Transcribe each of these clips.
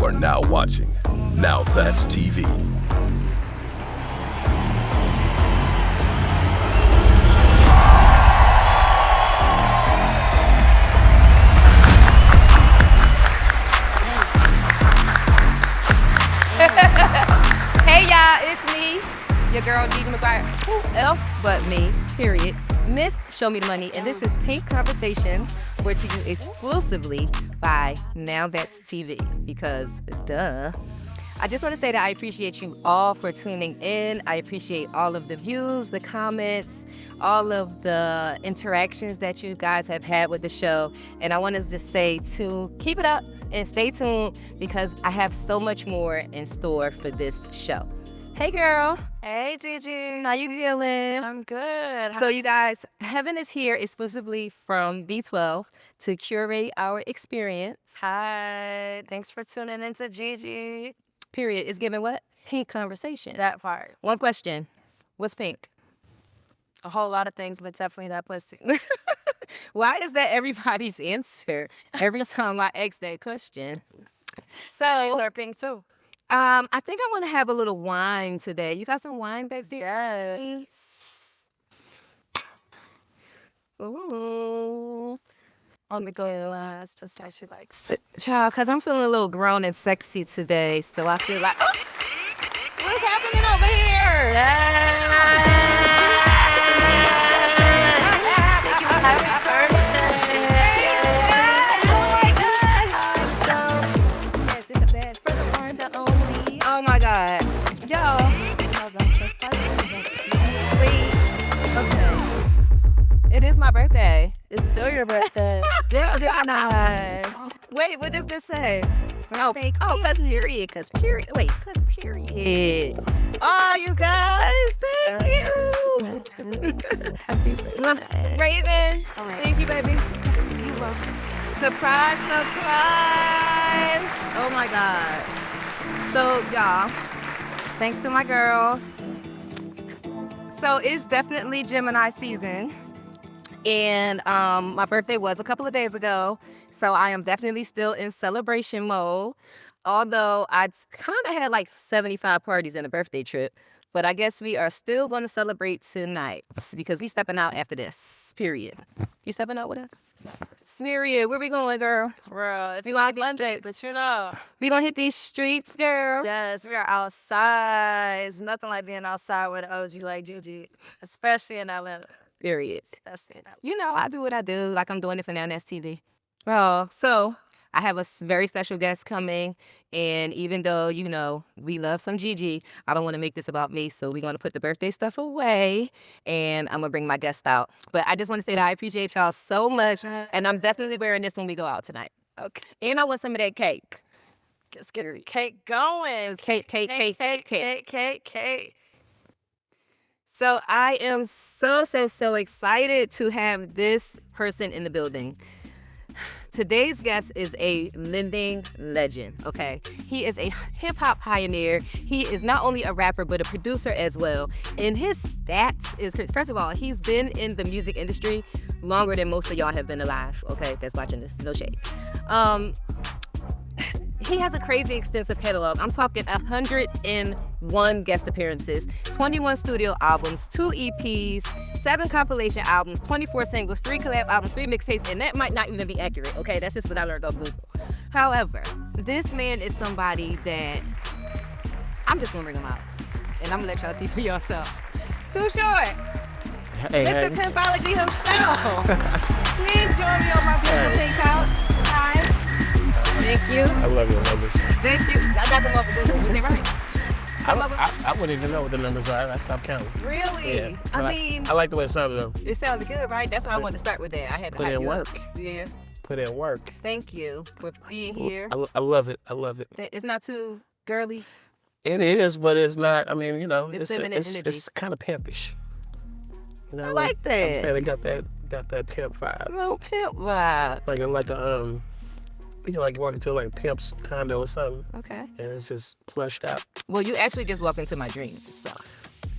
are now watching Now That's TV. Hey y'all, it's me, your girl Gigi Maguire. Who else but me, period. Miss Show Me the Money, and this is Pink Conversations, brought to you exclusively by Now That's TV, because duh. I just want to say that I appreciate you all for tuning in. I appreciate all of the views, the comments, all of the interactions that you guys have had with the show. And I want to just say to keep it up and stay tuned, because I have so much more in store for this show. Hey girl. Hey Gigi. How you feeling? I'm good. So you guys, Heaven is here exclusively from B12 to curate our experience. Hi. Thanks for tuning into Gigi. Period. It's giving what? Pink conversation. That part. One question. What's pink? A whole lot of things, but definitely that pussy. Why is that everybody's answer every time I ask that question? So they're pink too. I think I want to have a little wine today. You got some wine back there? Yes. Ooh. On the go last, just how she likes. Child, because I'm feeling a little grown and sexy today, so I feel like, oh, what's happening over here? Happy birthday. Oh my God. Yes, it's the best. For the one, the only. Oh my God. Yo. Wait. Okay. It is my birthday. It's still your birthday. Wait, what does this say? Oh, cause period. Wait, cause period. Oh, you guys, thank you. Happy birthday. Raven, Right. thank you, baby. Surprise, surprise. Oh my God. So, y'all, thanks to my girls. So, it's definitely Gemini season. And my birthday was a couple of days ago, so I am definitely still in celebration mode. Although I kind of had like 75 parties in a birthday trip, but I guess we are still going to celebrate tonight because we stepping out after this. Period. You stepping out with us? Period. Where we going, girl? Bro, it's We gonna hit Monday, but you know. We gonna hit these streets, girl. Yes, we are outside. It's nothing like being outside with an OG like Gigi, especially in Atlanta. Period. Especially in Atlanta. You know, I do what I do, like I'm doing it for NowThatsTV. Oh, so I have a very special guest coming, and even though, you know, we love some Gigi, I don't want to make this about me, so we're going to put the birthday stuff away, and I'm going to bring my guest out. But I just want to say that I appreciate y'all so much, and I'm definitely wearing this when we go out tonight. Okay. And I want some of that cake. Let's get cake going. Cake. Cake. So I am so excited to have this person in the building. Today's guest is a living legend, okay? He is a hip-hop pioneer. He is not only a rapper, but a producer as well. And his stats is, first of all, he's been in the music industry longer than most of y'all have been alive, okay? That's watching this, no shade. He has a crazy extensive catalog. I'm talking 101 guest appearances, 21 studio albums, 2 EPs, 7 compilation albums, 24 singles, 3 collab albums, 3 mixtapes, and that might not even be accurate, okay? That's just what I learned on Google. However, this man is somebody that I'm just gonna bring him out, and I'm gonna let y'all see for yourself. Too short. Hey, Mr. Pimpology himself. Please join me on my beautiful pink couch. Hi. Thank you. I love your numbers. Thank you. I got them off of Google. Was they right? I wouldn't even know what the numbers are. I stopped counting. Really? Yeah. I mean, I like the way it sounded though. it sounded good, right? That's why I wanted to start with that. I had to Put hype in you up. work. Yeah. Put in work. Thank you for being here. I love it. I love it. It's not too girly. It is, but it's not. I mean, you know, It's feminine energy. it's kind of pimpish. You know, I like that. I'm saying they got that pimp vibe. Little pimp vibe. Like you know, like you walk into like a pimp's condo or something, Okay. and it's just plushed out. Well, you actually just walked into my dreams, so.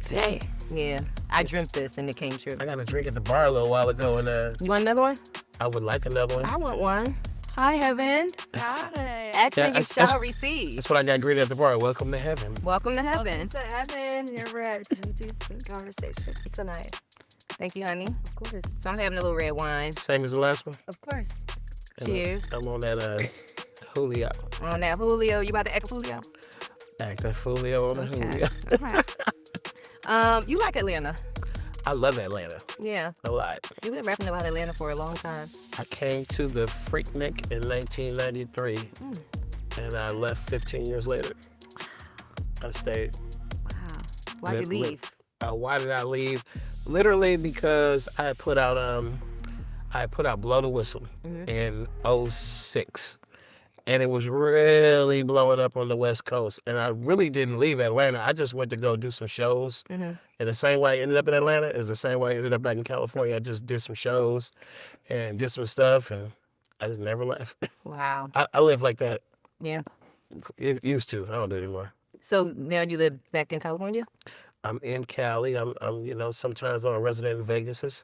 Dang. Yeah, I dreamt this and it came true. I got a drink at the bar a little while ago, and You want another one? I would like another one. I want one. Hi, Heaven. Hi. Accent Yeah, you shall receive. That's what I got greeted at the bar. Welcome to heaven. Welcome to heaven. Welcome to heaven. You're at Gigi's conversations tonight. Thank you, honey. Of course. So I'm having a little red wine. Same as the last one. Of course. And Cheers. I'm on that Julio. On that Julio. You about to act Julio? Act that Julio on the Julio. All right. You like Atlanta? I love Atlanta Yeah. a lot. You've been rapping about Atlanta for a long time. I came to the Freaknik in 1993, and I left 15 years later. I stayed. Wow. Why'd you leave? Why did I leave? Literally because I put out Blow the Whistle in '06. And it was really blowing up on the West Coast. And I really didn't leave Atlanta. I just went to go do some shows. And the same way I ended up in Atlanta is the same way I ended up back in California. I just did some shows and did some stuff, and I just never left. Wow. I live like that. Yeah. Used to. I don't do it anymore. So now you live back in California? I'm in Cali. I'm sometimes I'm a resident in Vegas.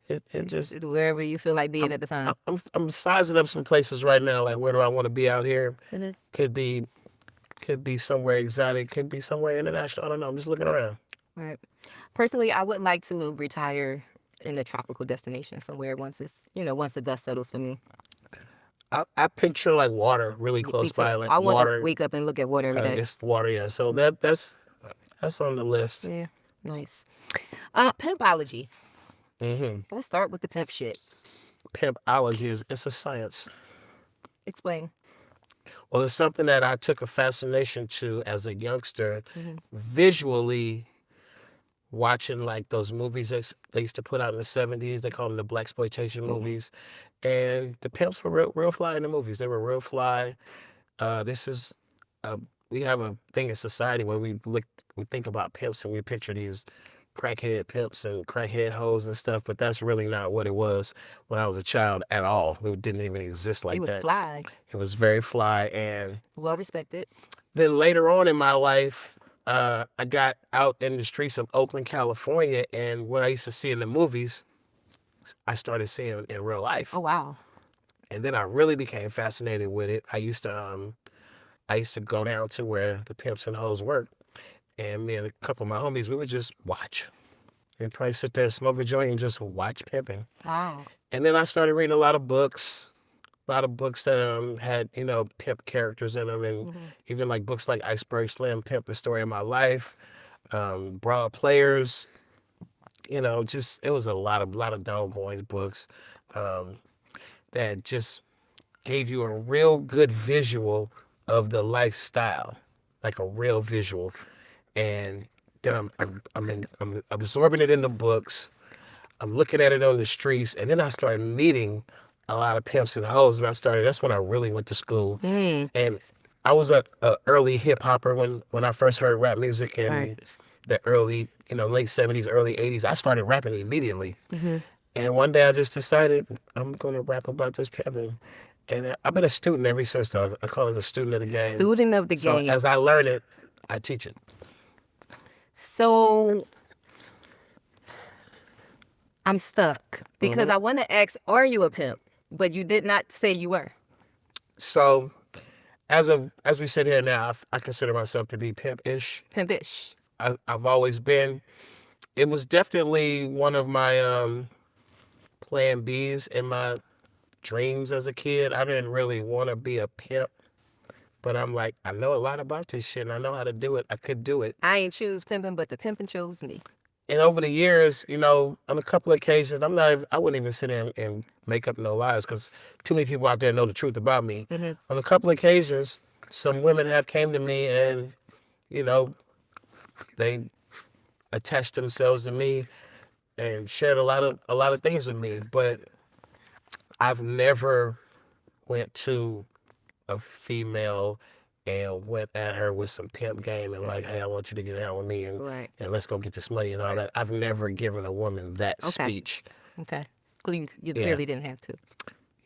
It just Wherever you feel like being at the time. I'm sizing up some places right now. Like, where do I want to be out here? Could be somewhere exotic. Could be somewhere international. I don't know. I'm just looking around. Right. Personally, I would like to retire in a tropical destination somewhere once the dust settles for me. I picture like water really close by. Like I want water. to wake up and look at water every day. It's water, yeah. So that's on the list. Yeah. Nice. Pimpology. Mm-hmm. Let's start with the pimp shit. Pimpology it's a science. Explain. Well, it's something that I took a fascination to as a youngster, visually watching like those movies they used to put out in the 70s. They called them the blaxploitation movies. And the pimps were real fly in the movies. They were real fly. We have a thing in society where we think about pimps and we picture these crackhead pimps and crackhead hoes and stuff, but that's really not what it was when I was a child at all. It didn't even exist like that. It was fly. It was very fly. And Well respected. then later on in my life, I got out in the streets of Oakland, California, and what I used to see in the movies, I started seeing in real life. Oh, wow. And then I really became fascinated with it. I used to go down to where the pimps and hoes worked. And me and a couple of my homies, we would just watch. And probably sit there and smoke a joint and just watch pimping. Wow. And then I started reading a lot of books that had, pimp characters in them. And even like books like Iceberg Slim, Pimp, The Story of My Life, Broad Players. It was a lot of doggone books that just gave you a real good visual of the lifestyle, like a real visual. And then I'm absorbing it in the books. I'm looking at it on the streets, and then I started meeting a lot of pimps and hoes, and that's when I really went to school. And I was a early hip hopper when I first heard rap music in the early, late 70s, early 80s. I started rapping immediately. And one day I just decided I'm gonna rap about this pimping. And I've been a student ever since, though. I call it a student of the game. Student of the game. So as I learn it, I teach it. So I'm stuck because I want to ask, are you a pimp? But you did not say you were. So as we sit here now, I consider myself to be pimp-ish. Pimp-ish. I've always been. It was definitely one of my plan Bs in my dreams as a kid. I didn't really want to be a pimp. But I'm like, I know a lot about this shit, and I know how to do it. I could do it. I ain't choose pimping, but the pimping chose me. And over the years, on a couple of occasions, I wouldn't even sit there and make up no lies, because too many people out there know the truth about me. On a couple of occasions, some women have came to me and, they attached themselves to me and shared a lot of things with me. But I've never went to a female and went at her with some pimp game and like, hey, I want you to get down with me and let's go get this money and all that. I've never given a woman that speech. Okay. You clearly didn't have to.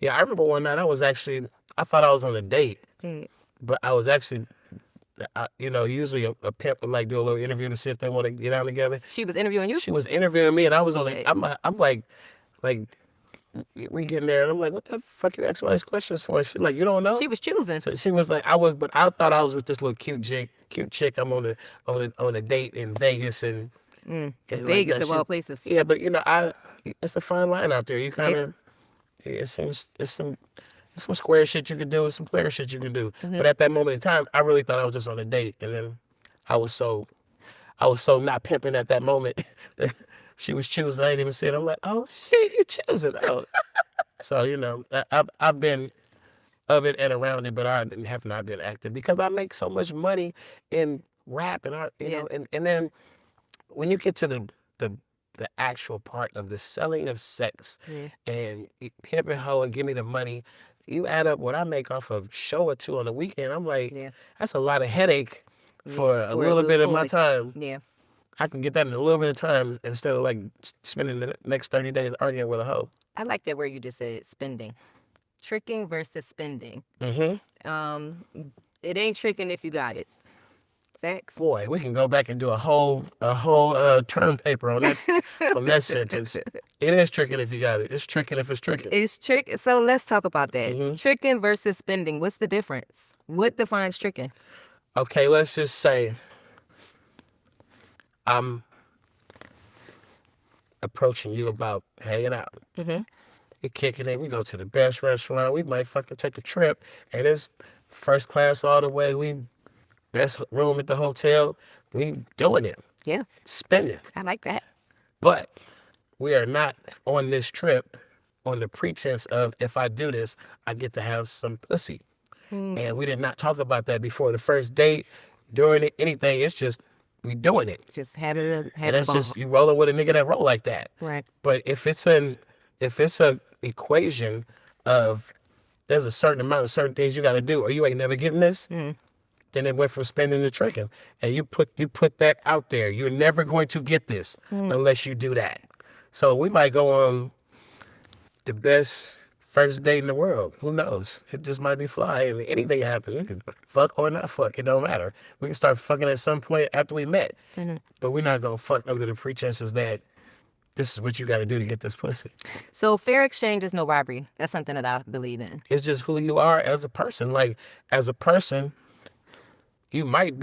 Yeah, I remember one night I thought I was on a date, but I was actually, usually a pimp would like do a little interview to see if they want to get out together. She was interviewing you? She was interviewing me, and I was on I'm like we get there, and I'm like, what the fuck you asking all these questions for? She's like, you don't know? She was choosing. So she was like, but I thought I was with this little cute chick. I'm on a date in Vegas, and Vegas of all places. Yeah, but it's a fine line out there. You kind of, it's some square shit you can do, and some player shit you can do. But at that moment in time, I really thought I was just on a date, and then I was so not pimping at that moment. She was choosing. I didn't even see it. I'm like, oh shit, you choosing? Oh. So I've been of it and around it, but I have not been active because I make so much money in rap and art, you know. And then when you get to the actual part of the selling of sex and pimp and hoe and give me the money, you add up what I make off a show or two on the weekend. I'm like, that's a lot of headache for a little bit of my time. Yeah. I can get that in a little bit of time instead of like spending the next 30 days arguing with a hoe. I like that word you just said, spending. Tricking versus spending. Mm-hmm. It ain't tricking if you got it. Facts. Boy, we can go back and do a whole term paper on that sentence. It is tricking if you got it. It's tricking if it's tricking. It's trick. So let's talk about that. Tricking versus spending. What's the difference? What defines tricking? Okay, let's just say I'm approaching you about hanging out. You're kicking it. We go to the best restaurant. We might fucking take a trip. And it's first class all the way. We best room at the hotel. We doing it. Yeah. Spending. I like that. But we are not on this trip on the pretense of if I do this, I get to have some pussy. And we did not talk about that before the first date, during it, anything. It's just we doing it. Just having a And it's just you rolling with a nigga that roll like that. Right. But if it's a equation of there's a certain amount of certain things you got to do, or you ain't never getting this, then it went from spending to tricking. And you put that out there. You're never going to get this unless you do that. So we might go on the best first date in the world. Who knows? It just might be fly. And anything happens. We can fuck or not fuck. It don't matter. We can start fucking at some point after we met. But we're not going to fuck under the pretenses that this is what you got to do to get this pussy. So fair exchange is no robbery. That's something that I believe in. It's just who you are as a person. Like, as a person, you might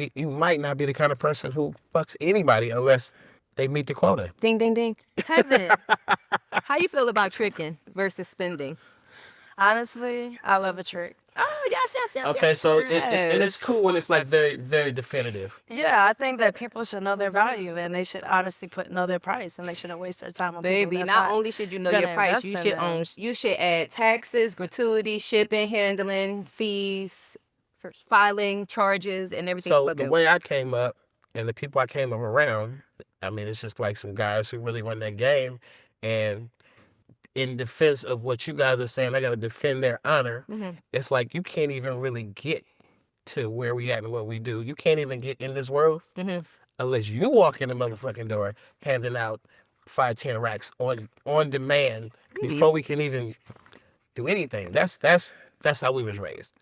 not be the kind of person who fucks anybody unless they meet the quota. Ding, ding, ding. Kevin, how you feel about tricking versus spending? Honestly, I love a trick. Oh, yes. Okay, so it's cool when it's like very, very definitive. Yeah, I think that people should know their value and they should honestly know their price and they shouldn't waste their time on people Baby, that's not only should you know your price, you should add taxes, gratuity, shipping, handling, fees, filing charges, and everything. So the way I came up and the people I came up around, I mean, it's just like some guys who really run that game. And in defense of what you guys are saying, I got to defend their honor. It's like you can't even really get to where we at and what we do. You can't even get in this world unless you walk in the motherfucking door handing out 5-10 racks on demand before we can even do anything. That's how we was raised.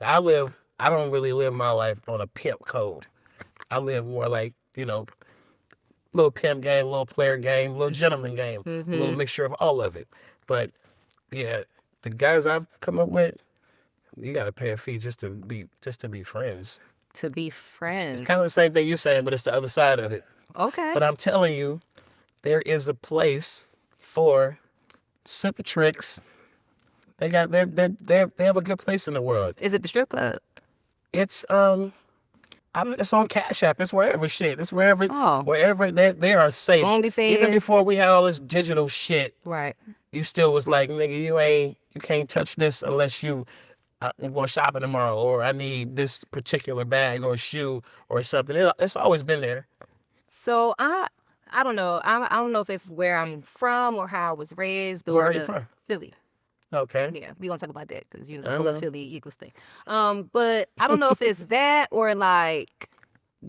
I don't really live my life on a pimp code. I live more like, little pimp game, little player game, little gentleman game, a little mixture of all of it. But yeah, the guys I've come up with, you gotta pay a fee just to be friends. To be friends. It's kind of the same thing you're saying, but it's the other side of it. Okay. But I'm telling you, there is a place for simple tricks. They have a good place in the world. Is it the strip club? It's it's on Cash App. It's wherever shit. It's wherever they are safe. OnlyFans. Even before we had all this digital shit, right? You still was like, nigga, you can't touch this unless I'm going shopping tomorrow, or I need this particular bag or shoe or something. It's always been there. So I don't know. I don't know if it's where I'm from or how I was raised. Where are you from? Philly. Okay. Yeah, we gonna talk about that because Philly equals thing. But I don't know if it's that or like,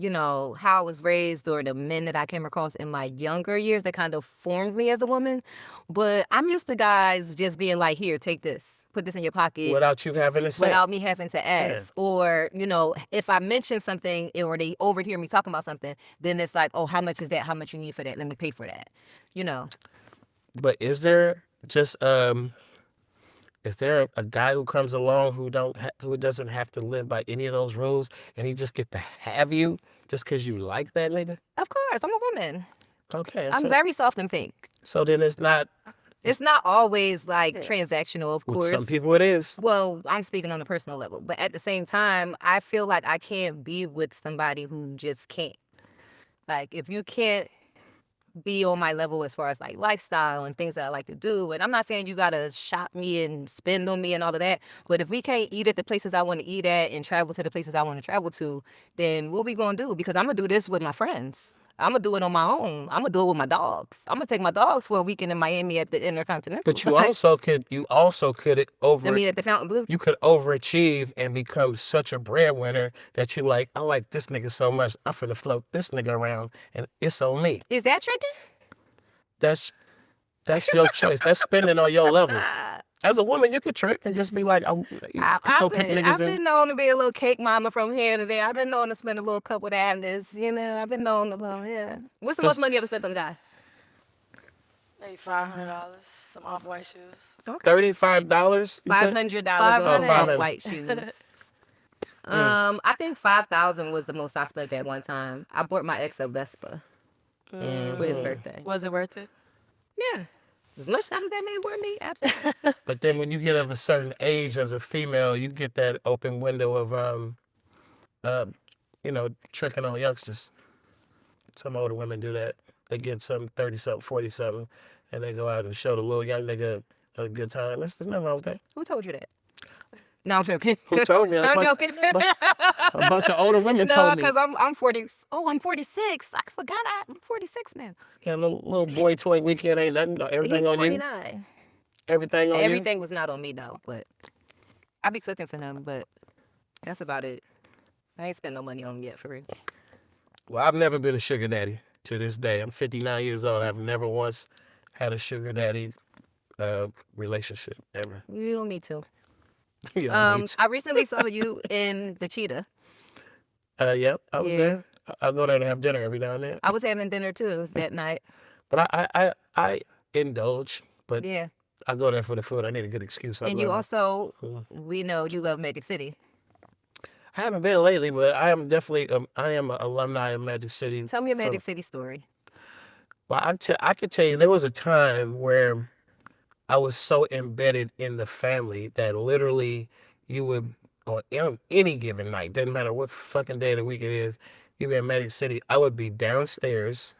how I was raised or the men that I came across in my younger years that kind of formed me as a woman. But I'm used to guys just being like, here, take this, put this in your pocket. Without you having to say. Without me having to ask. Yeah. Or, if I mention something or they overhear me talking about something, then it's like, oh, how much is that? How much you need for that? Let me pay for that. But is there just is there a guy who comes along who doesn't have to live by any of those rules, and he just get to have you just because you like that nigga? Of course, I'm a woman. Okay, I'm very soft and pink. so then it's not. It's not always like transactional, of With course. some people it is. Well, I'm speaking on a personal level, but at the same time, I feel like I can't be with somebody who just can't. Like, if you can't be on my level as far as like lifestyle and things that I like to do, and I'm not saying you gotta shop me and spend on me and all of that, but if we can't eat at the places I want to eat at and travel to the places I want to travel to, then what we gonna do? Because I'm gonna do this with my friends. I'm gonna do it on my own. I'm gonna do it with my dogs. I'm gonna take my dogs for a weekend in Miami at the Intercontinental. But you also could I mean, at the Fountain Blue. you could overachieve and become such a breadwinner that you like, I like this nigga so much, I'm finna float this nigga around and it's on me. Is that tricking? That's your choice. That's spending on your level. As a woman, you could trick and just be like, I've been known to be a little cake mama from here to there. I've been known to spend a little couple of dollars, you know. I've been known to, yeah. What's the most money you ever spent on a guy? Maybe $500. Some off-white shoes. $35? $500 on off-white shoes. I think 5,000 was the most I spent at one time. I bought my ex a Vespa for his birthday. Was it worth it? Yeah. As much time as that man bought me, absolutely. But then when you get of a certain age as a female, you get that open window of, tricking on youngsters. Some older women do that. They get some 30-something, 40-something, and they go out and show the little young nigga a good time. There's nothing wrong with that. Who told you that? No, I'm joking. Who told me? I'm joking. A bunch of older women told me. No, because I'm 40. Oh, I'm 46. I forgot I'm 46 now. Yeah, little boy toy weekend ain't nothing. Everything He's on 49. you. Everything on you. Everything was not on me though, but I be cooking for him. But that's about it. I ain't spent no money on him yet, for real. Well, I've never been a sugar daddy to this day. I'm 59 years old. I've never once had a sugar daddy relationship ever. You don't need to. Yeah, me too. I recently saw you in the Cheetah. Yep, I was there. I go there to have dinner every now and then. I was having dinner too that night. But I indulge, but Yeah. I go there for the food. I need a good excuse. And you also, we know you love Magic City. I haven't been lately, but I am definitely I am an alumni of Magic City. Tell me a Magic City story. Well, I could tell you there was a time where I was so embedded in the family that literally you would, on any given night, doesn't matter what fucking day of the week it is, you be in Magic City, I would be downstairs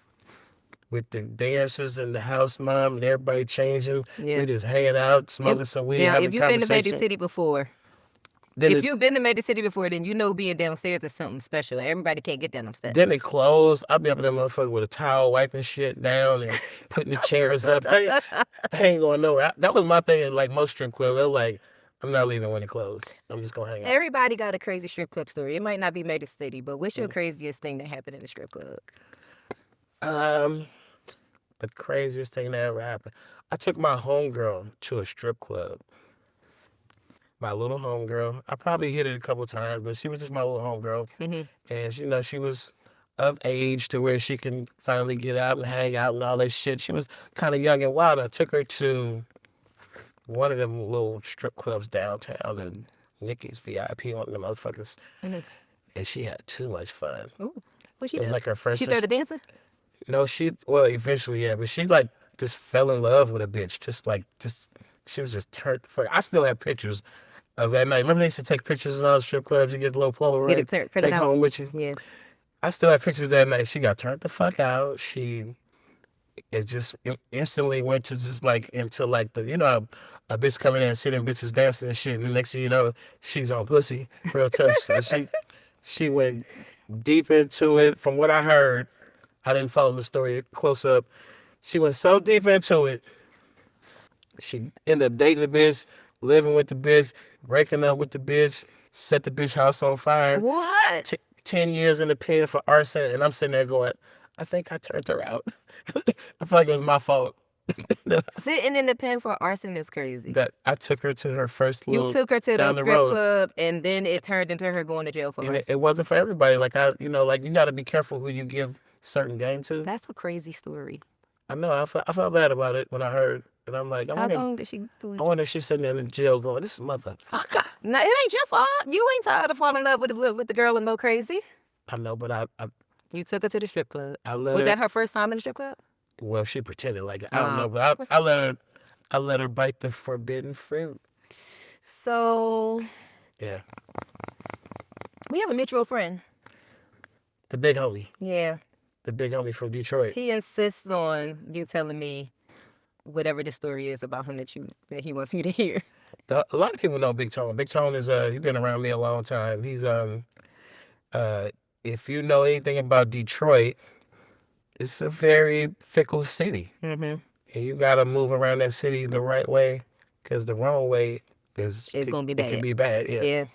with the dancers and the house mom and everybody changing. Yeah. We just hanging out, smoking some weed, Now, having if you've been to conversation. Magic City before, Then if it- you've been to Magic City before, then you know being downstairs is something special. Everybody can't get down them steps. Then it closed. I'll be up in that motherfucker with a towel, wiping shit down and putting the chairs up. I ain't going nowhere. That was my thing. Like most strip clubs, they're like, I'm not leaving when it closed. I'm just gonna hang out. Everybody got a crazy strip club story. It might not be Magic City, but what's your craziest thing that happened in a strip club? The craziest thing that ever happened. I took my homegirl to a strip club. My little homegirl. I probably hit it a couple times, but she was just my little homegirl. And she was of age to where she can finally get out and hang out and all that shit. She was kind of young and wild. I took her to one of them little strip clubs downtown, and Nikki's VIP, one of them motherfuckers. And she had too much fun. Ooh, what she It was do? like her first. She started dancing? No, eventually, yeah, but she like just fell in love with a bitch. She was just turned the fuck. I still have pictures of that night. Remember they used to take pictures in all the strip clubs. You get the little Polaroid, Get it printed take out. home with you. Yeah. I still have pictures that night. She got turned the fuck out. It just instantly went to just like into like a bitch coming in and sitting bitches dancing and shit. And the next thing you know, she's on pussy real tough. So she went deep into it. From what I heard, I didn't follow the story close up. She went so deep into it. She ended up dating the bitch, living with the bitch, breaking up with the bitch, set the bitch house on fire. What? 10 years in the pen for arson, and I'm sitting there going, I think I turned her out. I feel like it was my fault. Sitting in the pen for arson is crazy. That I took her to her first little You took her to the down strip the road. club, and then it turned into her going to jail for arson. It wasn't for everybody. Like you got to be careful who you give certain game to. That's a crazy story. I know. I felt bad about it when I heard, and I'm like, How long did she do it? I wonder if she's sitting there in jail going, "This motherfucker." No, it ain't your fault. You ain't tired of falling in love with the girl with no crazy. I know, but I You took her to the strip club. let Was her. that her first time in the strip club? Well, she pretended like it. I don't know, but I let her bite the forbidden fruit. So Yeah, we have a mutual friend. the big homie, Yeah. the big homie from Detroit. He insists on you telling me whatever the story is about him that he wants me to hear. A lot of people know Big Tone. Big Tone is he's been around me a long time. He's if you know anything about Detroit, it's a very fickle city. Mm-hmm. And you gotta move around that city the right way, because the wrong way It's gonna be It bad. can be bad. Yeah. Yeah.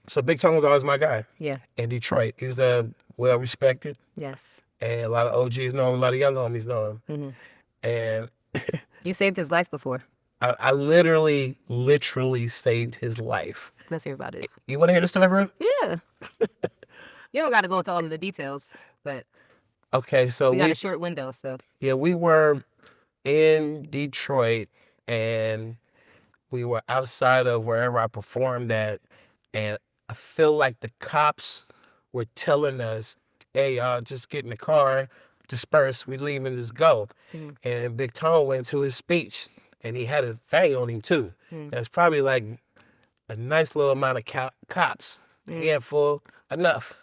So Big Tone was always my guy Yeah. in Detroit. He's well respected, Yes. and a lot of OGs know him. A lot of young homies know him. Mm-hmm. And You saved his life before. I literally saved his life. Let's hear about it. You want to hear the story, bro? Yeah. You don't got to go into all of the details, but Okay, so we got a short window, so. yeah, we were in Detroit, and we were outside of wherever I performed at, and I feel like the cops were telling us, "Hey, y'all, just get in the car, disperse, we leaving, just go." And Big Tone went to his speech, and he had a thing on him too. That's probably like a nice little amount of cops, handful, enough.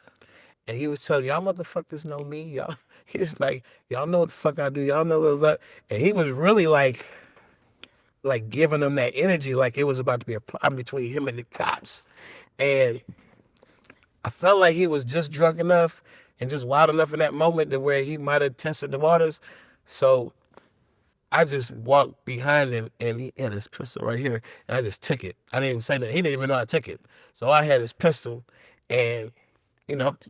And he was telling y'all motherfuckers know me, y'all. He was like, y'all know what the fuck I do, y'all know what that. And he was really like giving them that energy, like it was about to be a problem between him and the cops. And I felt like he was just drunk enough and just wild enough in that moment to where he might have tested the waters. So I just walked behind him, and he had his pistol right here, and I just took it. I didn't even say that. He didn't even know I took it. So I had his pistol, and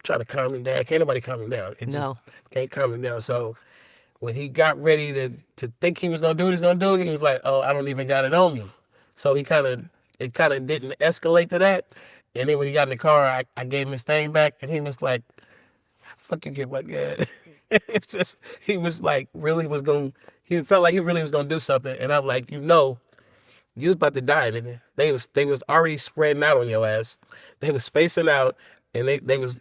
try to calm him down. Can't nobody calm him down. It just can't calm him down. So when he got ready to think he was gonna do it, he was like, "Oh, I don't even got it on me." So it kind of didn't escalate to that. And then when he got in the car, I gave him his thing back, and he was like, "Fucking get my gun." It's just he was like he felt like he really was gonna do something, and I'm like, you was about to die, nigga. They was already spreading out on your ass. They was spacing out. And they was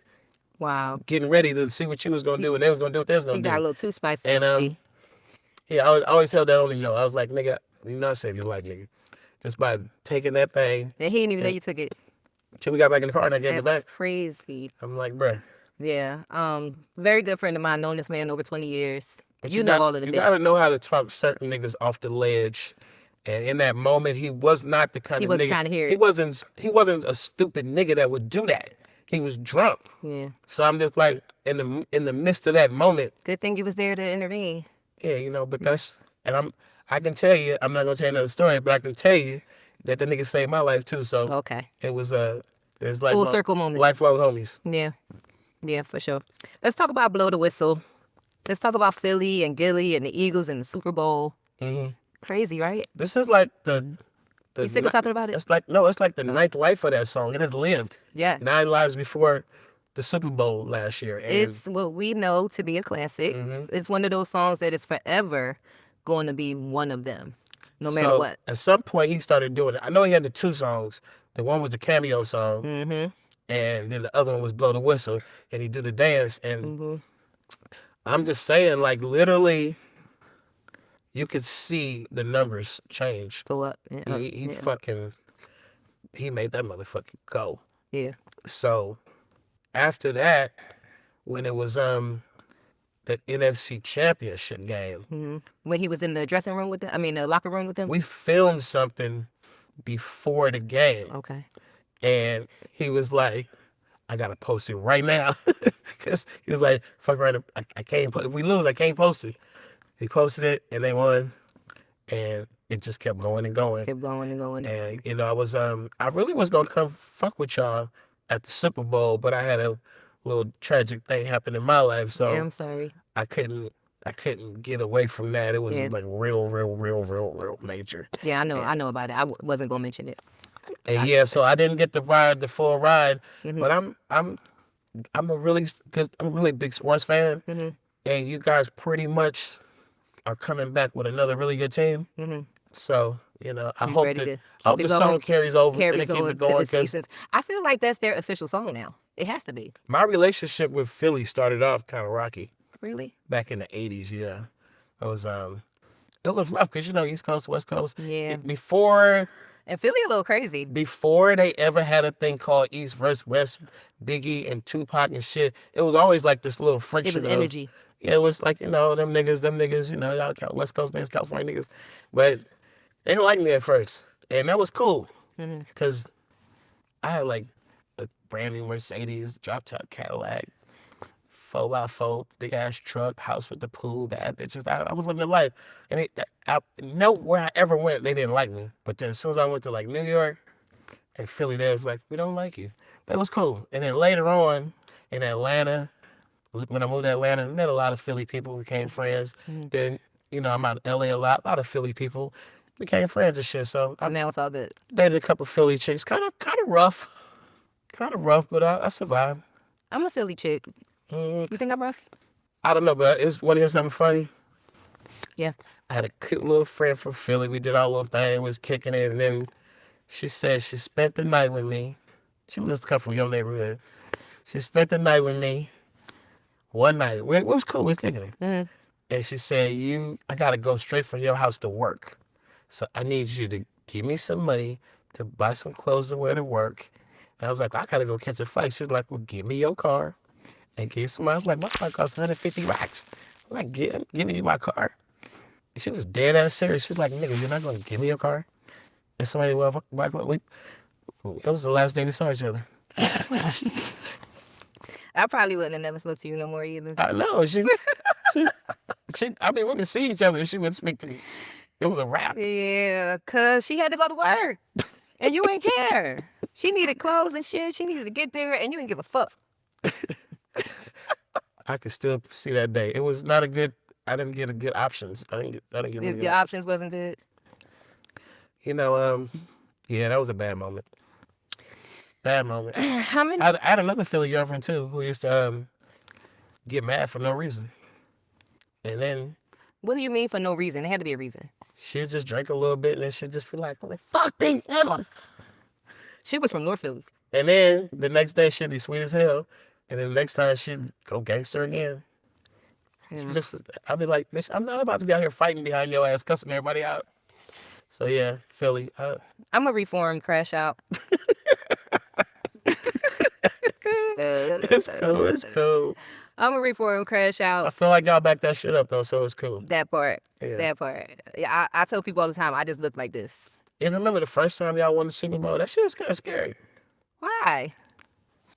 getting ready to see what you was gonna do, and they was gonna do what they was gonna do. He got a little too spicy. And yeah, I always held that on him. I was like, nigga, I saved your life, nigga, just by taking that thing. And he didn't even know you took it. Till we got back in the car and I gave it That's back. crazy. I'm like, bruh. Yeah. Very good friend of mine. Known this man over 20 years. But you know all of the You gotta know how to talk certain niggas off the ledge. And in that moment, he was not the kind He of wasn't nigga. trying to hear it. He wasn't a stupid nigga that would do that. He was drunk. Yeah. So I'm just like in the midst of that moment. Good thing you was there to intervene. Yeah, but I can tell you, I'm not gonna tell you another story, but I can tell you that the nigga saved my life too. So Okay. it was like Full circle moment. Lifelong homies. Yeah. Yeah, for sure. Let's talk about Blow the Whistle. Let's talk about Philly and Gilly and the Eagles and the Super Bowl. Mm-hmm. Crazy, right? This is like the You sick of talking about it? It's like the ninth life of that song. It has lived. Yeah. 9 lives before the Super Bowl last year. And It's what we know to be a classic. It's one of those songs that is forever going to be one of them, no matter what. At some point, he started doing it. I know he had the 2 songs. The one was the cameo song, and then the other one was Blow the Whistle, and he did the dance. And I'm just saying, like, literally, you could see the numbers change. So what? He made that motherfucker go. Yeah. So after that, when it was the NFC Championship game, When he was in the dressing room with them, the locker room with them? we filmed something before the game. Okay. And he was like, I gotta post it right now. Because he was like, fuck right, I can't, if we lose, I can't post it. He posted it, and they won. And it just kept going and going. Kept going and going. And, I really was gonna come fuck with y'all at the Super Bowl, but I had a little tragic thing happen in my life. So Yeah, I'm sorry. I couldn't get away from that. It was like real major. Yeah, I know about it. I wasn't going to mention it. And so I didn't get the full ride. But I'm a really big sports fan. And you guys pretty much are coming back with another really good team. So, I You hope ready that to I hope keep it the song going? carries over and they Carries keep on it to going the because seasons. I feel like that's their official song now. It has to be. my relationship with Philly started off kind of rocky Really? back in the 80s. Yeah, it was rough because East Coast, West Coast. Yeah. Before And Philly a little crazy. they ever had a thing called East versus West, Biggie and Tupac and shit, it was always like this little friction. It was energy. Yeah, it was like, them niggas, y'all West Coast niggas, California niggas. But they didn't like me at first. And that was cool. Because I had like a brand new Mercedes, drop top Cadillac, 4x4, big ass truck, house with the pool, bad bitches. I was living the life. And nowhere I ever went, they didn't like me. But then as soon as I went to like New York and Philly, they was like, we don't like you. But it was cool. And then later on in Atlanta, when I moved to Atlanta, I met a lot of Philly people, became friends. Then, I'm out in LA a lot of Philly people became friends and shit. So I Now it's all good. dated a couple Philly chicks, kind of rough. But I survived. I'm a Philly chick. You think I'm rough? I don't know, but want to hear something funny? Yeah. I had a cute little friend from Philly. We did our little thing, was kicking it, and then she said she spent the night with me. She must come from your neighborhood. She spent the night with me. One night. It was cool. We was kicking it. And she said, I got to go straight from your house to work. So I need you to give me some money to buy some clothes to wear to work. And I was like, I got to go catch a flight. She was like, well, give me your car. And give somebody. I was like, my car costs 150 racks. I'm like, give me my car. And she was dead ass serious. She was like, nigga, you're not going to give me your car? And somebody, it was the last day we saw each other. I probably wouldn't have never spoke to you no more either. I know. She I mean, we could see each other and she wouldn't speak to me. It was a wrap. Yeah, because she had to go to work. And you ain't care. She needed clothes and shit. She needed to get there and you didn't give a fuck. I could still see that day. It was not a good, I didn't get a good options. I didn't get really If good your options wasn't good. Yeah, that was a bad moment. Bad moment. How many? I had another Philly girlfriend too who used to get mad for no reason. And then What do you mean for no reason? There had to be a reason. she'd just drink a little bit and then she'd just be like, fuck me. She was from North Philly. And then the next day she'd be sweet as hell. And then the next time she'd go gangster again. She just, I'd be like, bitch, I'm not about to be out here fighting behind your ass, cussing everybody out. So yeah, Philly. I'm a reformed crash out. It's cool. It's cool. I'm a reformed crash I out. feel like y'all backed that shit up though, so it's cool. That part. Yeah. That part. Yeah, I tell people all the time, I just look like this. And remember the first time y'all won the Super Bowl? That shit was kind of scary. Why?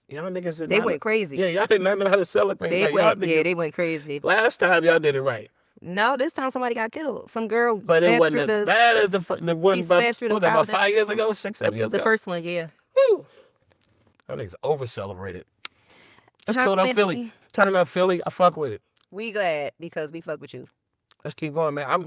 Y'all niggas did They not went crazy. Yeah, y'all did not know how to celebrate. They Like, went, y'all niggas, they went crazy. last time y'all did it right. No, this time somebody got killed. Some girl. But it smashed wasn't through as bad as the one she about, smashed through the what was that, about crowd. 5 years ago, 6, 7 years the ago? first one, yeah. Woo. That niggas over-celebrated. That's How cool though, many- Philly. Turning up Philly, I fuck with it. We glad because we fuck with you. Let's keep going, man.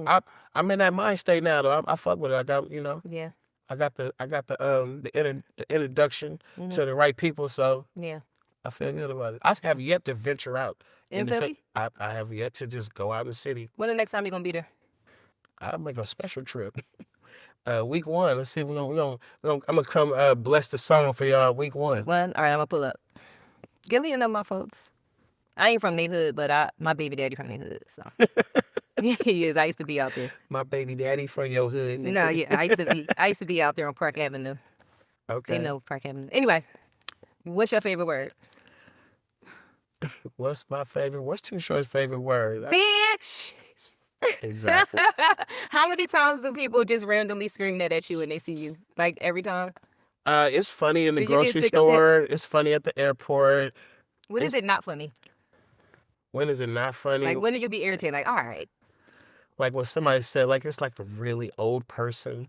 I'm in that mind state now though. I fuck with it. I got, Yeah. I got the introduction to the right people, so Yeah. I feel good about it. I have yet to venture out. In the Philly? I have yet to just go out in the city. When the next time you gonna be there? I'll make a special trip. Week 1. Let's see if I'm gonna come bless the song for y'all week 1. One. All right, I'm gonna pull up. Gillian of my folks. I ain't from their hood, but my baby daddy from their hood, so. He is. I used to be out there. My baby daddy from your hood. No, yeah, I used to be out there on Park Avenue. Okay. They know Park Avenue. Anyway, what's your favorite word? What's my favorite? What's Too Short's favorite word? Bitch. Exactly. How many times do people just randomly scream that at you when they see you? Like every time? It's funny in the Do you get grocery sick of that? store. It's funny at the airport. When is it not funny? When is it not funny? Like when do you be irritated? Like, all right. Like when somebody said, like it's like a really old person,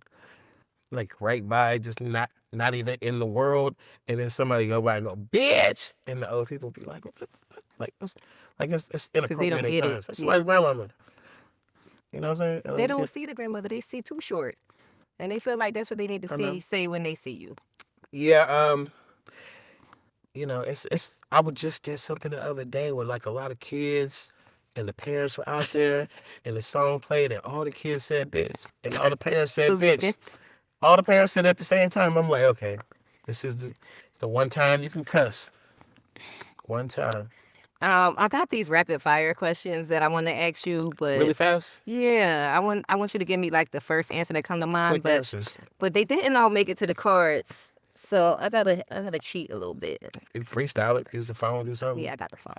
like right by, just not even in the world, and then somebody go by and go, bitch, and the old people be like, what the fuck? It's inappropriate don't at get it. times. That's somebody's grandmama. You know what I'm saying? They don't see the grandmother. They see Too Short. And they feel like that's what they need to say when they see you. Yeah, it's I would just did something the other day with like a lot of kids and the parents were out there, and the song played, and all the kids said bitch, and all the parents said bitch. All the parents said at the same time. I'm like, okay, this is the one time you can cuss. One time. I got these rapid fire questions that I want to ask you, but Really fast? yeah, I want you to give me like the first answer that come to mind. Quick answers. But they didn't all make it to the cards, so I gotta cheat a little bit. You freestyle it. Use the phone. Do something. Yeah, I got the phone.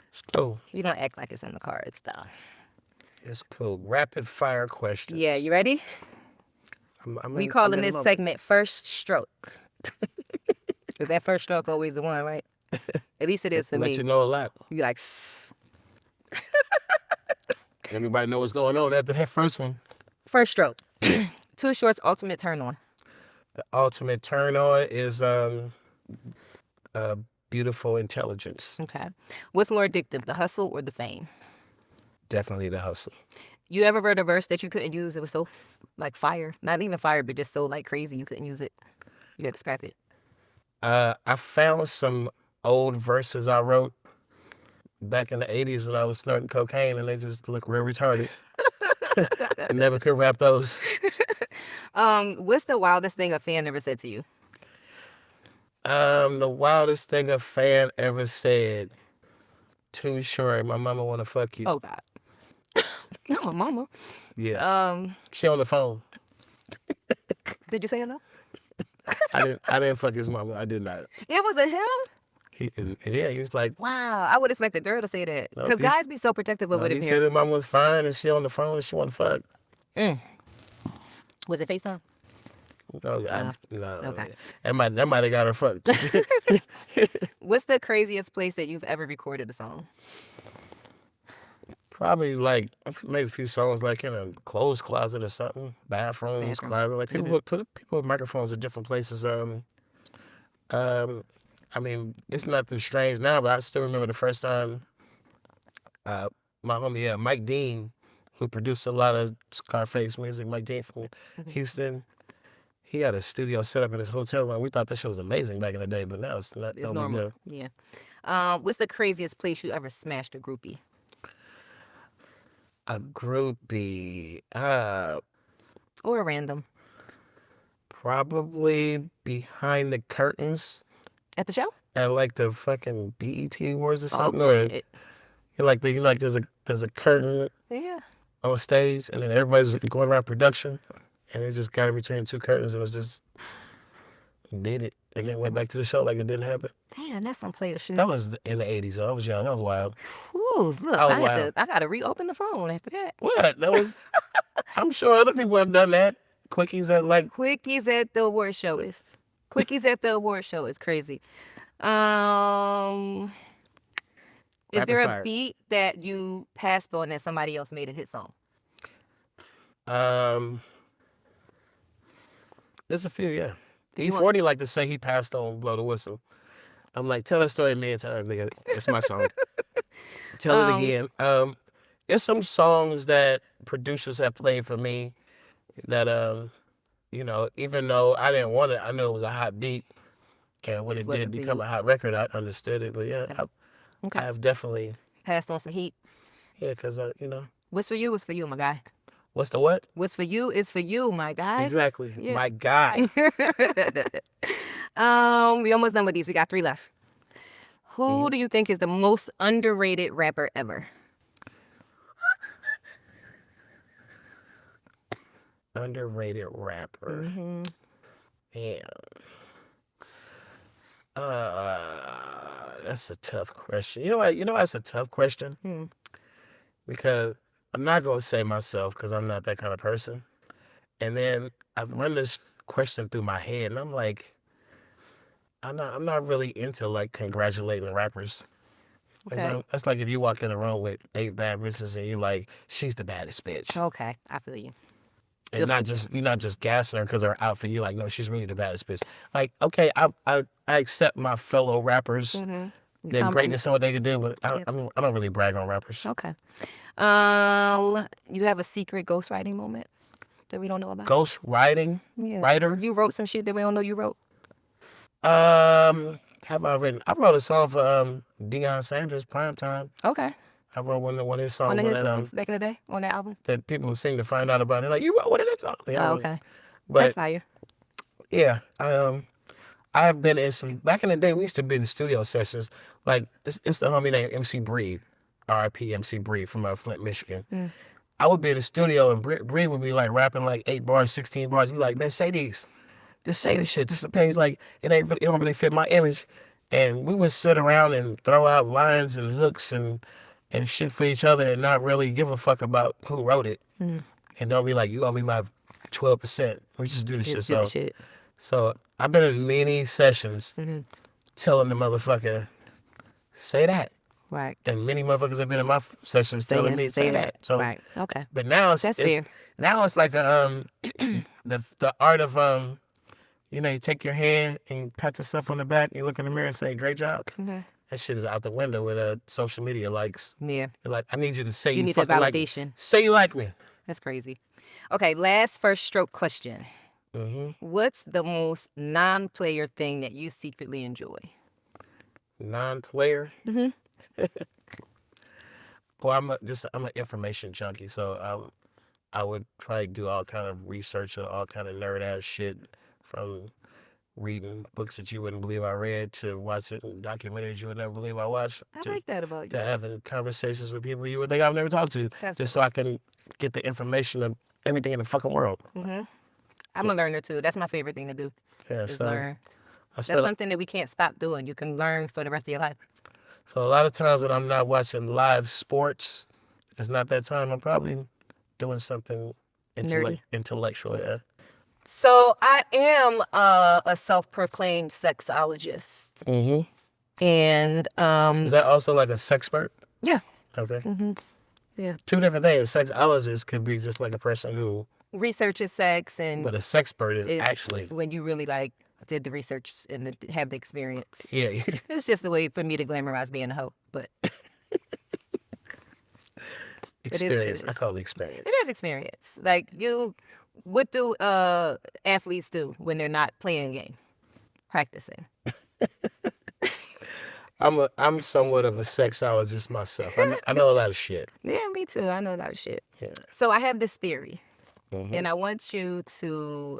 It's cool. You don't act like it's in the cards though. It's cool. Rapid fire questions. Yeah, you ready? We calling this segment First Stroke. Cause that first stroke always the one, right? At least it is for me. Let you know a lot. You like. Everybody know what's going on after that first one. First stroke. Too Short's ultimate turn on. The ultimate turn on is beautiful intelligence. Okay. What's more addictive, the hustle or the fame? Definitely the hustle. You ever read a verse that you couldn't use? It was so like fire. Not even fire, but just so like crazy you couldn't use it. You had to scrap it. I found some old verses I wrote back in the 80s when I was snorting cocaine, and they just look real retarded. I never could rap those. What's the wildest thing a fan ever said to you? The wildest thing a fan ever said. Too short. My mama wanna fuck you. Oh God. Not my mama. Yeah. She on the phone. Did you say hello? I didn't fuck his mama. I did not. It wasn't him? He was like, wow, I would expect a girl to say that. Because guys be so protective of what he said his mama was fine and she on the phone and she want to fuck. Was it FaceTime? No, no. Okay. That might have got her fucked. What's the craziest place that you've ever recorded a song? Probably like maybe a few songs like in a clothes closet or something, bathrooms, closet. Like people put microphones at different places. I mean, it's nothing strange now, but I still remember the first time my homie Mike Dean, who produced a lot of Scarface music, Mike Dean from Houston, he had a studio set up in his hotel room. We thought that shit was amazing back in the day, but now it's not. It's normal. Yeah. What's the craziest place you ever smashed a groupie? A groupie. Or a random. Probably behind the curtains. At the show? At like the fucking BET Awards or something. Or there's a curtain on stage, and then everybody's going around production, and it just got in between two curtains and was just did it. And then went back to the show like it didn't happen. Damn, that's some player shit. That was in the 80s, so I was young. That was wild. Ooh, look, I gotta reopen the phone after that. What? That was I'm sure other people have done that. Quickies at the award show is crazy. Is there a beat that you passed on that somebody else made a hit song? There's a few, yeah. E40 like to say he passed on Blow the Whistle. I'm like, tell that story a million times, nigga. It's my song. Tell it again. There's some songs that producers have played for me that, even though I didn't want it, I knew it was a hot beat. And when it did become a hot record, I understood it. But yeah, I have definitely passed on some heat. Yeah, because, What's for you is for you, my guy. What's the what? What's for you is for you, my guy. Exactly. Yeah. My guy. We almost done with these. We got 3 left. Who do you think is the most underrated rapper ever? Underrated rapper. Yeah. That's a tough question. You know what? That's a tough question. Because I'm not going to say myself because I'm not that kind of person. And then I've run this question through my head and I'm like, I'm not really into like congratulating rappers. Okay. That's like if you walk in a room with 8 bad bitches and you're like, she's the baddest bitch. Okay, I feel you. And you're not just gassing her because they're out for you. Like, no, she's really the baddest bitch. Like, okay, I accept my fellow rappers. Their greatness and what they can do, but I don't really brag on rappers. Okay. You have a secret ghostwriting moment that we don't know about? Ghostwriting? Yeah. Writer? You wrote some shit that we don't know you wrote? Have I written? I wrote a song for Deion Sanders, Primetime. Okay. I wrote one of his On songs the on hit that, songs back in the day on that album. that people seem to find out about. They're like, you wrote one of that song? Yeah, Oh, okay. But That's fire. yeah, I have been in some. Back in the day, we used to be in studio sessions. Like it's the homie named MC Breed, R.I.P. MC Breed from Flint, Michigan. Mm. I would be in the studio and Breed would be like rapping like 8 bars, 16 bars. He's like, man, say these. Just say this shit. This is a page like it don't really fit my image. And we would sit around and throw out lines and hooks and shit for each other and not really give a fuck about who wrote it. Mm. And don't be like, you owe me my 12%. We just do this shit. Just do the shit. So I've been in many sessions telling the motherfucker, say that. Right. And many motherfuckers have been in my sessions telling me, say that. So, right. Okay. But now That's fair. Now it's like the art of you know, you take your hand and pat yourself on the back, you look in the mirror and say, great job. Mm-hmm. That shit is out the window with social media likes. Yeah. You're like, I need you to say You you need that fucking like validation. me. Say you like me. That's crazy. Okay, last first stroke question. Mm-hmm. What's the most non-player thing that you secretly enjoy? Non-player? Mm-hmm. Well, I'm an information junkie, so I would probably do all kind of research or all kind of nerd ass shit, from reading books that you wouldn't believe I read to watching documentaries you would never believe I watched. I like that about you. To having conversations with people you would think I've never talked to, just so I can get the information of everything in the fucking world. Mm-hmm. I'm a learner too. That's my favorite thing to do. Yeah, is so learn. That's something that we can't stop doing. You can learn for the rest of your life. So a lot of times when I'm not watching live sports, it's not that time. I'm probably doing something intellectual. Yeah. So I am a self-proclaimed sexologist. Mm-hmm. And is that also like a sexpert? Yeah. Okay. Mm-hmm. Yeah. Two different things. Sexologist could be just like a person who researches sex, and but a sexpert is actually when you really like did the research and have the experience. Yeah. It's just a way for me to glamorize being a hoe, but experience. I call it experience. It is experience. Like what do athletes do when they're not playing a game? Practicing. I'm somewhat of a sexologist myself. I know a lot of shit. Yeah, me too. I know a lot of shit. Yeah. So I have this theory, Mm-hmm. and I want you to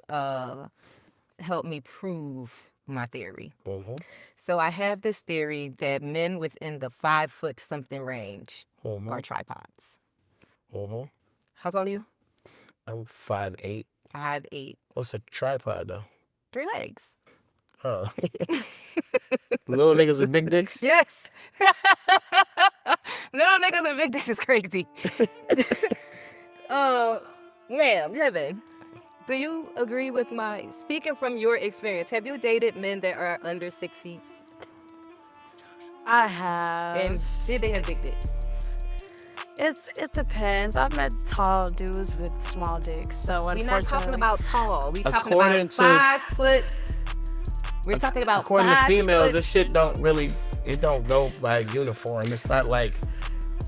help me prove my theory. Mm-hmm. So I have this theory that men within the 5 foot something range Mm-hmm. are tripods. Mm-hmm. How tall are you? I'm 5'8". 5'8". What's a tripod though? 3 legs. Oh. Little niggas with big dicks? Yes. Little niggas with big dicks is crazy. Ma'am, Heaven, do you agree with speaking from your experience, have you dated men that are under 6 feet? I have. And did they have big dicks? It depends. I've met tall dudes with small dicks, so We're unfortunately. not talking about tall. We're talking According about to- 5 foot. We're talking about According to 5 females, foot. this shit don't go by uniform. It's not like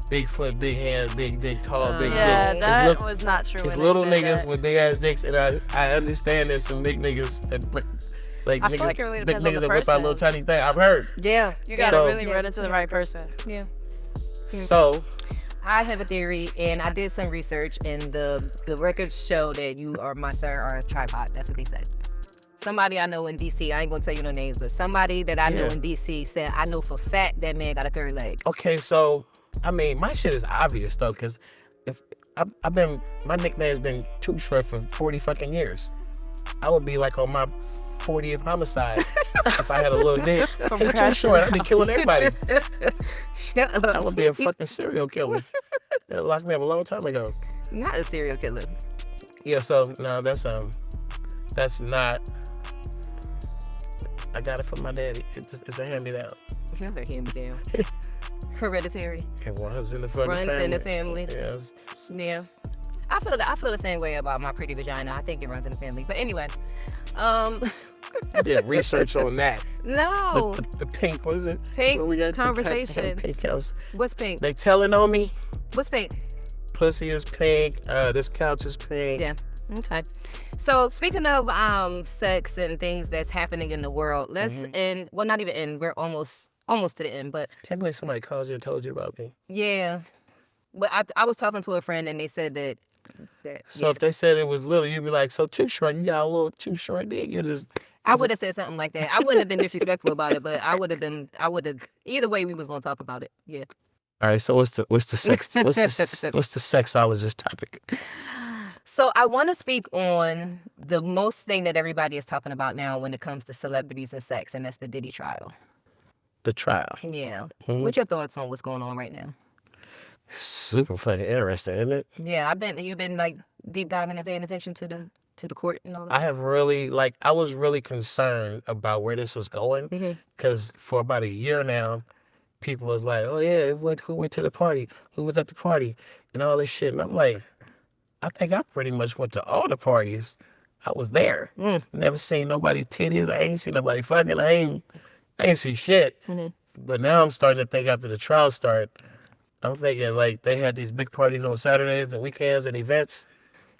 big foot, big hands, big dick, tall, big Yeah, dick. that was not true. It's when little they said niggas that. with big ass dicks, and I understand there's some big niggas that like I niggas, feel like it really big depends on niggas the that whip out a little person. tiny thing. I've heard. Yeah. You gotta So- really run into the right person. Yeah. So I have a theory, and I did some research, and the records show that you or my sir are a tripod. That's what they said. Somebody I know in D.C., I ain't gonna tell you no names, but somebody that I know Yeah. in D.C. said, I know for fact that man got a 3rd leg. okay, so I mean, my shit is obvious though, cause if my nickname's been Too Short for 40 fucking years. I would be like on my 40th homicide if I had a little dick. From Too crashing short, I'd be killing everybody. Shut I up. would be a fucking serial killer. They locked me up a long time ago. Not a serial killer. Yeah, so no, that's not. I got it from my daddy. It's a hand-me-down. Another hand-me-down. Hereditary. It runs in the fucking Runs family. in the family. Yes. Yeah. I feel the same way about my pretty vagina. I think it runs in the family. But anyway, I did research on that. no. The pink, what is it? Pink What we got? The conversation. pink house. What's pink? They telling on me. What's pink? Pussy is pink. This couch is pink. Yeah. Okay. So speaking of sex and things that's happening in the world, let's not even end. We're almost to the end, but Can't believe somebody called you and told you about me. yeah. But I was talking to a friend and they said that. So if they said it was little, you'd be like, so too short. You got a little too short dick. You just. I would have said something like that. I wouldn't have been disrespectful about it, but I would have. Either way, we was gonna talk about it. Yeah. All right. So what's the sexologist topic? So I want to speak on the most thing that everybody is talking about now when it comes to celebrities and sex, and that's the Diddy trial. The trial. Yeah. What's your thoughts on what's going on right now? Super fucking interesting, isn't it? Yeah, you've been like deep diving and paying attention to the court and all that. I have really I was really concerned about where this was going because for about a year now, people was like, oh yeah, who went to the party? Who was at the party? And all this shit. And I'm like, I think I pretty much went to all the parties. I was there. Never seen nobody's titties. I ain't seen nobody fucking. I ain't see shit. But now I'm starting to think after the trial started, I'm thinking like they had these big parties on Saturdays and weekends and events,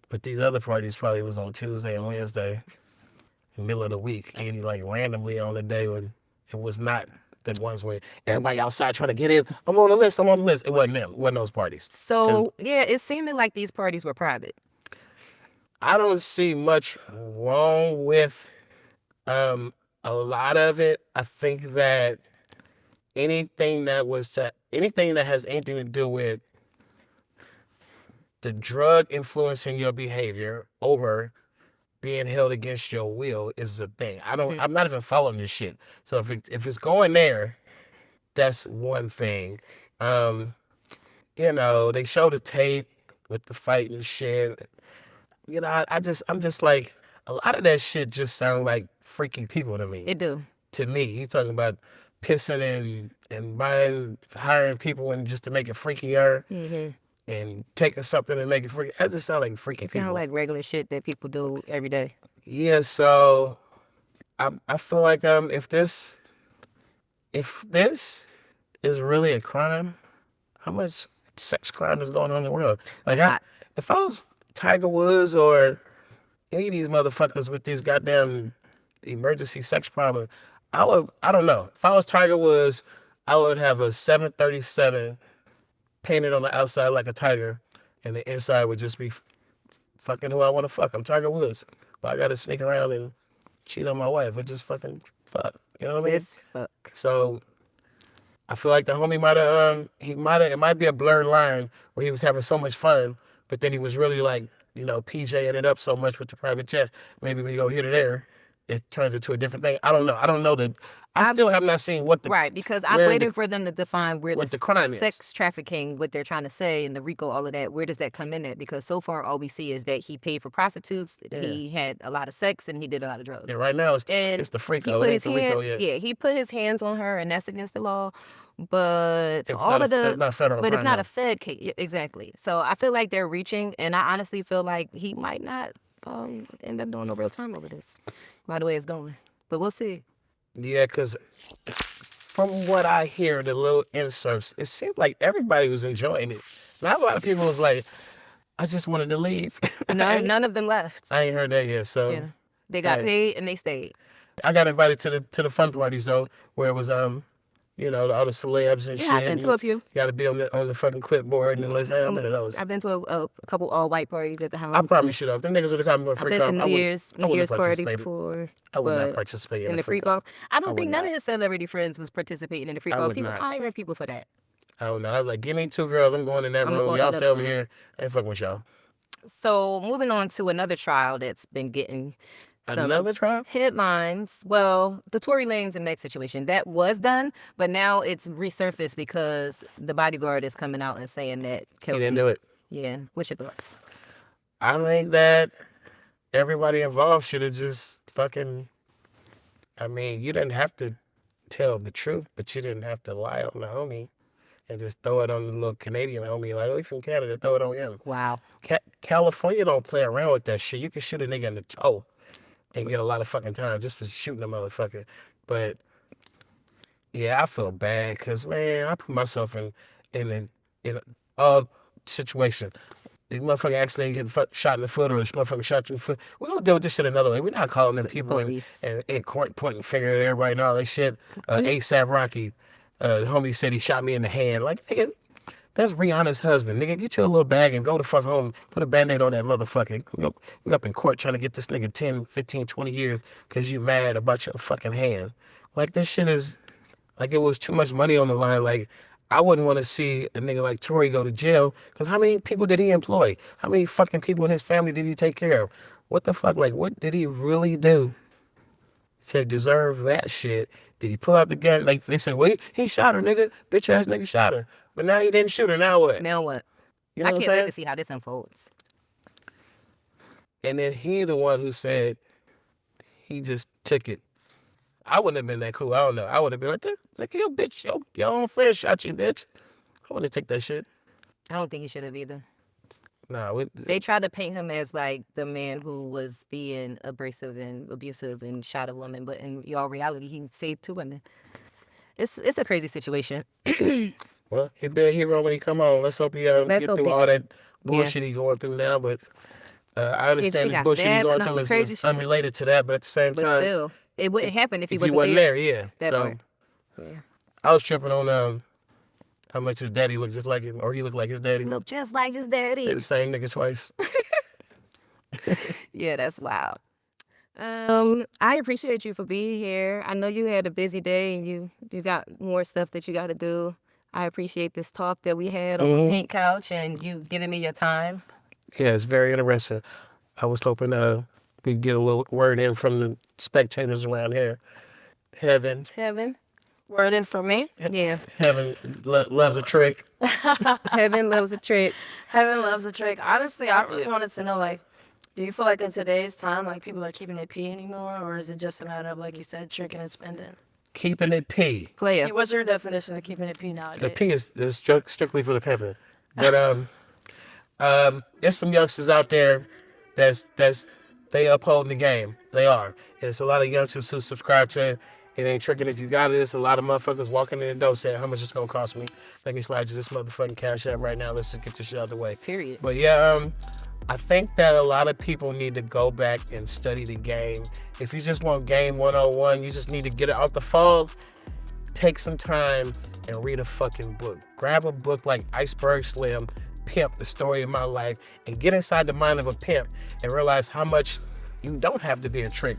but these other parties probably was on Tuesday and Wednesday, in the middle of the week, and like randomly on the day when it was not the ones where everybody outside trying to get in. I'm on the list. It wasn't them. It wasn't those parties. So yeah, it seemed like these parties were private. I don't see much wrong with a lot of it. I think that anything that has anything to do with the drug influencing your behavior over being held against your will is a thing. I'm not even following this shit. So if it's going there, that's one thing. They show the tape with the fight and shit. I'm just like, a lot of that shit just sounds like freaking people to me. It do. To me, he's talking about pissing and hiring people and just to make it freakier and taking something and make it freaky. That just sounds like freaking people. Sound like regular shit that people do every day. Yeah, so I feel like if this is really a crime, how much sex crime is going on in the world? Like if I was Tiger Woods or any of these motherfuckers with these goddamn emergency sex problems, I don't know. If I was Tiger Woods, I would have a 737 painted on the outside like a tiger, and the inside would just be fucking who I want to fuck. I'm Tiger Woods, but I got to sneak around and cheat on my wife or just fucking fuck. You know what I mean? Just fuck. So I feel like the homie it might be a blurred line where he was having so much fun, but then he was really like, PJing it up so much with the private jet. Maybe when you go here to there, it turns into a different thing. I don't know. I don't know that. I still have not seen what the right because I'm waiting for them to define where the crime is. Sex trafficking, what they're trying to say, and the RICO, all of that. Where does that come in at? Because so far, all we see is that he paid for prostitutes. Yeah. He had a lot of sex, and he did a lot of drugs. Yeah, right now it's the RICO. He put his hands on her, and that's against the law. But it's not a Fed case. Exactly. So I feel like they're reaching, and I honestly feel like he might not end up doing no real time over this. By the way it's going, but we'll see. Yeah, because from what I hear, the little inserts, it seemed like everybody was enjoying it. Not a lot of people was like, I just wanted to leave. None of them left. I ain't heard that yet, so. Yeah. They got paid and they stayed. I got invited to the fun parties, though, where it was, all the celebs and shit. I've been to a few. You got to be on the fucking clipboard and listen. I'm into those. I've been to a couple all-white parties at the house. I probably should have. Them niggas would have come with I've been to New Year's party before. I would not participate in the freak off. I don't think none of his celebrity friends was participating in the freak offs. He was hiring people for that. I don't know. I was like, give me 2 girls. I'm going in that room. Y'all stay over here. I ain't fucking with y'all. So moving on to another trial that's been getting another trial? Headlines. Well, the Tory Lanez and Meg situation, that was done, but now it's resurfaced because the bodyguard is coming out and saying that he didn't do it. Yeah. What's your thoughts? I think that everybody involved should have just fucking, you didn't have to tell the truth, but you didn't have to lie on the homie and just throw it on the little Canadian homie. Like, oh, he's from Canada, throw it on him. Wow. California don't play around with that shit. You can shoot a nigga in the toe and get a lot of fucking time just for shooting a motherfucker. But, yeah, I feel bad because, man, I put myself in a situation. These motherfucker accidentally getting shot in the foot or this motherfucker shot you in the foot. We're going to deal with this shit another way. We're not calling them people in court pointing finger at everybody and all that shit. ASAP Rocky, the homie said he shot me in the hand. Like, nigga, That's Rihanna's husband. Nigga, get your little bag and go the fuck home. Put a Band-Aid on that motherfucker. We up in court trying to get this nigga 10, 15, 20 years because you mad about your fucking hand. Like, this shit is, like, it was too much money on the line. Like, I wouldn't want to see a nigga like Tory go to jail because how many people did he employ? How many fucking people in his family did he take care of? What the fuck? Like, what did he really do to deserve that shit? Did he pull out the gun? Like, they said, well, he shot her, nigga. Bitch ass nigga shot her. But now he didn't shoot her. Now what? Now what? You know I what I'm can't wait saying? to see how this unfolds. And then he the one who said he just took it. I wouldn't have been that cool. I don't know. I would have been like, look, your bitch, your own friend shot you, bitch. I wouldn't take that shit. I don't think he should have either. Nah. They tried to paint him as like the man who was being abrasive and abusive and shot a woman, but in all reality, he saved 2 women. It's a crazy situation. Well, he'd be a hero when he come on. Let's hope he get through all that bullshit he going through now. But I understand the bullshit he going through is unrelated to that. But at the same time, still, it wouldn't happen if he wasn't there. Yeah. That So part. Yeah. I was tripping on how much his daddy looked just like him, or he looked like his daddy. Look just like his daddy. They're the same nigga twice. Yeah, that's wild. I appreciate you for being here. I know you had a busy day and you got more stuff that you got to do. I appreciate this talk that we had on the pink couch and you giving me your time. Yeah, it's very interesting. I was hoping we'd get a little word in from the spectators around here. Heaven. Word in for me. Yeah. Heaven loves a trick. Heaven loves a trick. Heaven loves a trick. Honestly, I really wanted to know, like, do you feel like in today's time, like, people are keeping it P anymore? Or is it just a matter of, like you said, tricking and spending? Keeping it P. Player. What's your definition of keeping it P nowadays? The P is strictly for the pimping. But there's some youngsters out there that's they upholding the game. They are. There's a lot of youngsters who subscribe to it ain't tricking if you got it. It's a lot of motherfuckers walking in the door saying how much it's gonna cost me. Let me slide you this motherfucking cash app right now. Let's just get this shit out the way. Period. But yeah, I think that a lot of people need to go back and study the game. If you just want game 101, you just need to get it out the fog. Take some time and read a fucking book. Grab a book like Iceberg Slim, Pimp, The Story of My Life, and get inside the mind of a pimp and realize how much you don't have to be a trick.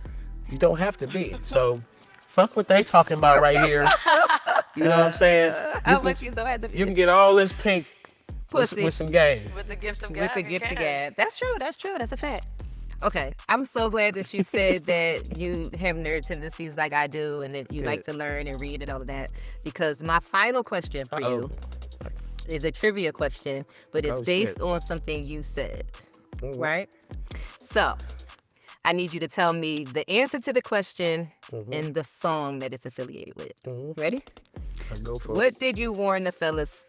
You don't have to be. So fuck what they talking about right here. You know what I'm saying? How much you don't have to be. You can get all this pink Pussy. with some game. With the gift of With gab. the gift of gab. That's true. That's a fact. Okay, I'm so glad that you said that you have nerd tendencies like I do and that you like to learn and read and all of that, because my final question for you is a trivia question, but it's based on something you said, right? So, I need you to tell me the answer to the question and the song that it's affiliated with. Ready? I'll go for it. What did you warn the fellas?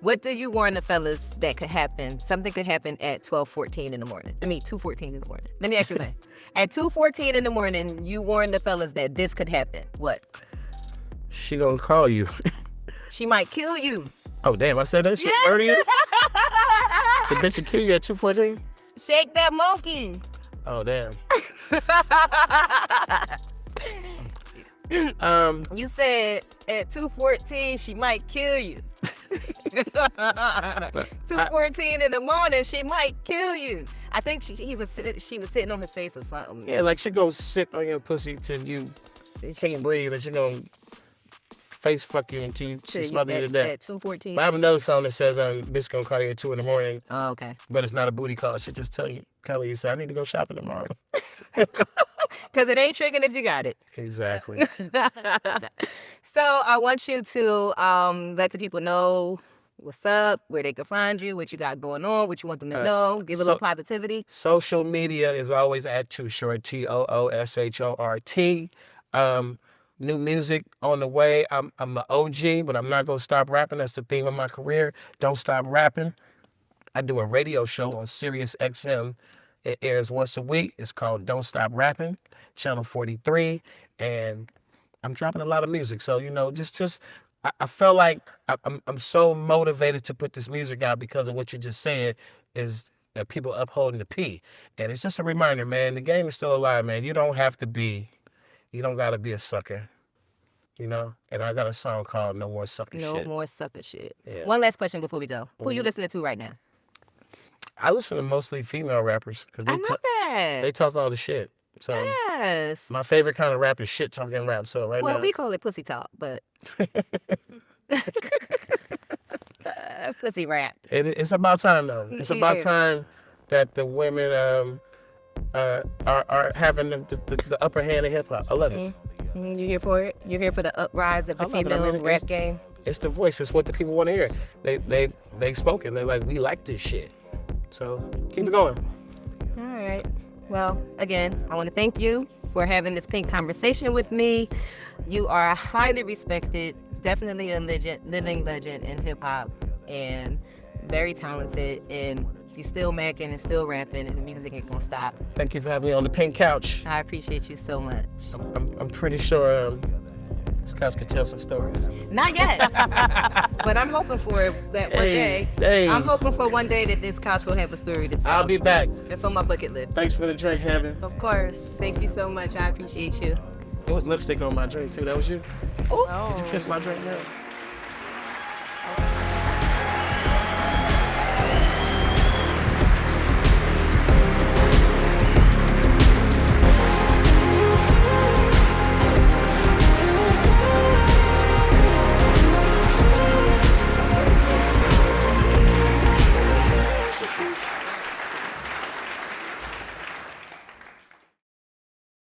What did you warn the fellas that could happen? Something could happen at 12:14 in the morning. 2:14 in the morning. Let me ask you again. At 2:14 in the morning, you warned the fellas that this could happen. What? She gonna call you. She might kill you. Oh damn! I said that shit earlier. The bitch will kill you at 2:14. Shake that monkey. Oh damn. You said at 2:14 she might kill you. 2:14 in the morning she might kill you. I think she was sitting on his face or something. Yeah, like she gonna sit on your pussy till you can't breathe, and she gonna face fuck you until she smother you to death. At 2:14. But I have another song that says bitch gonna call you at 2 in the morning. Oh, okay. But it's not a booty call. She just tell you, say I need to go shopping tomorrow. Because it ain't tricking if you got it. Exactly. So I want you to let the people know what's up, where they can find you, what you got going on, what you want them to know. Give a little positivity. Social media is always at Too Short, TOOSHORT. New music on the way. I'm an OG, but I'm not gonna stop rapping. That's the theme of my career. Don't stop rapping. I do a radio show on Sirius XM. It airs once a week. It's called Don't Stop Rapping, Channel 43, and I'm dropping a lot of music. So I felt like I'm so motivated to put this music out because of what you just said is that people upholding the P, and it's just a reminder, man. The game is still alive, man. You don't gotta be a sucker. you know. And I got a song called No More Sucker No Shit. more sucker shit. Yeah. One last question before we go. Who you listening to right now? I listen to mostly female rappers because I know that. they talk all the shit. So Yes. my favorite kind of rap is shit talking rap. So right Well, now, we call it pussy talk, but pussy rap. it's about time though. It's about Yeah. time that the women are having the upper hand in hip hop. I love it. You here for it? You're here for the uprise of the I love it. I female mean, rap game? It's the voice. It's what the people want to hear. They spoken. They're like, we like this shit. So keep it going. All right. Well, again, I want to thank you for having this pink conversation with me. You are highly respected, definitely a living legend in hip hop, and very talented. And you're still macking and still rapping, and the music ain't gonna stop. Thank you for having me on the pink couch. I appreciate you so much. I'm pretty sure this couch could tell some stories. Not yet, but I'm hoping for that one day. Hey. I'm hoping for one day that this couch will have a story to tell. I'll be back. It's on my bucket list. Thanks for the drink, Heaven. Of course. Thank you so much. I appreciate you. There was lipstick on my drink too. That was you? Oh. Did you kiss my drink now?